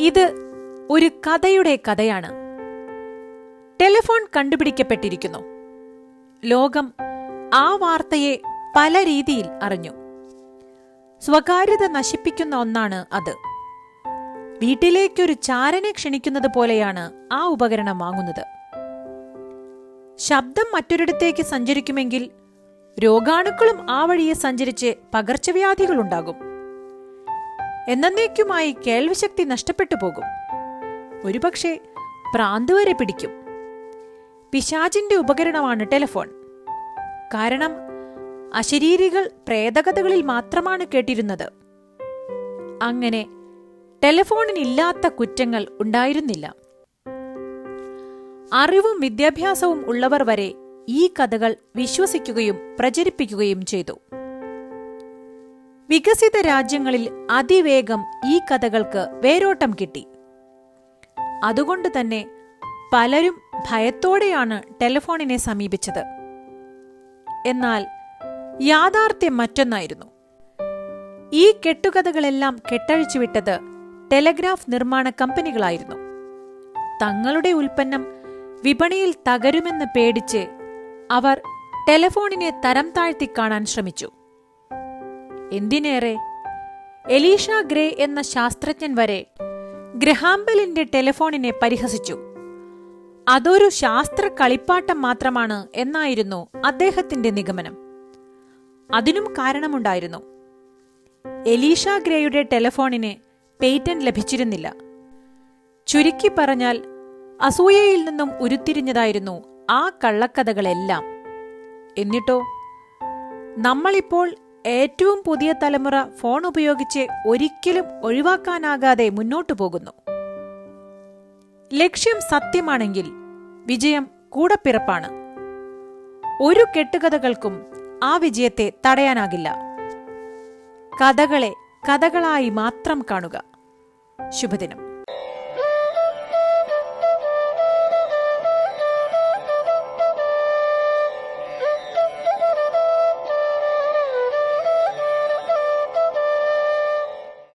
ഇത് ഒരു കഥയുടെ കഥയാണ്. ടെലിഫോൺ കണ്ടുപിടിക്കപ്പെട്ടിരിക്കുന്നു. ലോകം ആ വാർത്തയെ പല രീതിയിൽ അറിഞ്ഞു. സ്വകാര്യത നശിപ്പിക്കുന്ന ഒന്നാണ് അത്. വീട്ടിലേക്കൊരു ചാരനെ ക്ഷണിക്കുന്നത് പോലെയാണ് ആ ഉപകരണം വാങ്ങുന്നത്. ശബ്ദം മറ്റൊരിടത്തേക്ക് സഞ്ചരിക്കുമെങ്കിൽ രോഗാണുക്കളും ആ വഴിയെ സഞ്ചരിച്ച് പകർച്ചവ്യാധികളുണ്ടാകും. എന്നേക്കുമായി കേൾവിശക്തി നഷ്ടപ്പെട്ടു പോകും. ഒരുപക്ഷെ ഭ്രാന്ത് വരെ പിടിക്കും. പിശാചിന്റെ ഉപകരണമാണ് ടെലിഫോൺ. കാരണം അശരീരികൾ പ്രേതകഥകളിൽ മാത്രമാണ് കേട്ടിരുന്നത്. അങ്ങനെ ടെലിഫോണിനില്ലാത്ത കുറ്റങ്ങൾ ഉണ്ടായിരുന്നില്ല. അറിവും വിദ്യാഭ്യാസവും ഉള്ളവർ വരെ ഈ കഥകൾ വിശ്വസിക്കുകയും പ്രചരിപ്പിക്കുകയും ചെയ്തു. വികസിത രാജ്യങ്ങളിൽ അതിവേഗം ഈ കഥകൾക്ക് വേരോട്ടം കിട്ടി. അതുകൊണ്ട് തന്നെ പലരും ഭയത്തോടെയാണ് ടെലിഫോണിനെ സമീപിച്ചത്. എന്നാൽ യാഥാർത്ഥ്യം മറ്റൊന്നായിരുന്നു. ഈ കെട്ടുകഥകളെല്ലാം കെട്ടഴിച്ചുവിട്ടത് ടെലഗ്രാഫ് നിർമ്മാണ കമ്പനികളായിരുന്നു. തങ്ങളുടെ ഉൽപ്പന്നം വിപണിയിൽ തകരുമെന്ന് പേടിച്ച് അവർ ടെലിഫോണിനെ തരം താഴ്ത്തി കാണാൻ ശ്രമിച്ചു. എന്തിനേറെ, എലീഷ ഗ്രേ എന്ന ശാസ്ത്രജ്ഞൻ വരെ ഗ്രഹാംബെല്ലിന്റെ ടെലിഫോണിനെ പരിഹസിച്ചു. അതൊരു ശാസ്ത്ര കളിപ്പാട്ടം മാത്രമാണ് എന്നായിരുന്നു അദ്ദേഹത്തിന്റെ നിഗമനം. അതിനും കാരണമുണ്ടായിരുന്നു. എലീഷ ഗ്രേയുടെ ടെലിഫോണിന് പേറ്റന്റ് ലഭിച്ചിരുന്നില്ല. ചുരുക്കി പറഞ്ഞാൽ അസൂയയിൽ നിന്നും ഉരുത്തിരിഞ്ഞതായിരുന്നു ആ കള്ളക്കഥകളെല്ലാം. എന്നിട്ടോ നമ്മളിപ്പോൾ ഏറ്റവും പുതിയ തലമുറ ഫോൺ ഉപയോഗിച്ച് ഒരിക്കലും ഒഴിവാക്കാനാകാതെ മുന്നോട്ടു പോകുന്നു. ലക്ഷ്യം സത്യമാണെങ്കിൽ വിജയം കൂടപ്പിറപ്പാണ്. ഒരു കെട്ടുകഥകൾക്കും ആ വിജയത്തെ തടയാനാകില്ല. കഥകളെ കഥകളായി മാത്രം കാണുക. ശുഭദിനം.